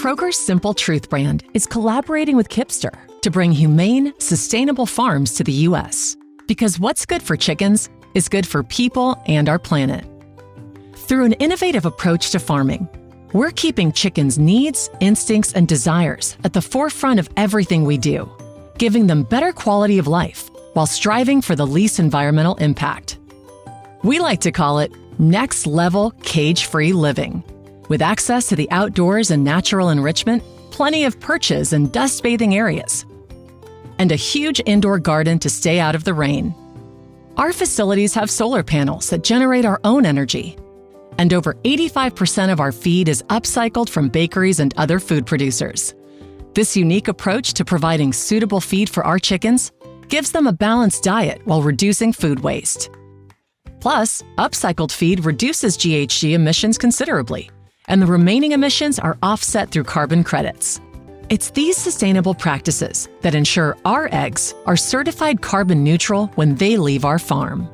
Kroger's Simple Truth brand is collaborating with Kipster to bring humane, sustainable farms to the U.S. Because what's good for chickens is good for people and our planet. Through an innovative approach to farming, we're keeping chickens' needs, instincts, and desires at the forefront of everything we do, giving them better quality of life while striving for the least environmental impact. We like to call it next level cage-free living. With access to the outdoors and natural enrichment, plenty of perches and dust-bathing areas, and a huge indoor garden to stay out of the rain. Our facilities have solar panels that generate our own energy, and over 85% of our feed is upcycled from bakeries and other food producers. This unique approach to providing suitable feed for our chickens gives them a balanced diet while reducing food waste. Plus, upcycled feed reduces GHG emissions considerably, and the remaining emissions are offset through carbon credits. It's these sustainable practices that ensure our eggs are certified carbon neutral when they leave our farm.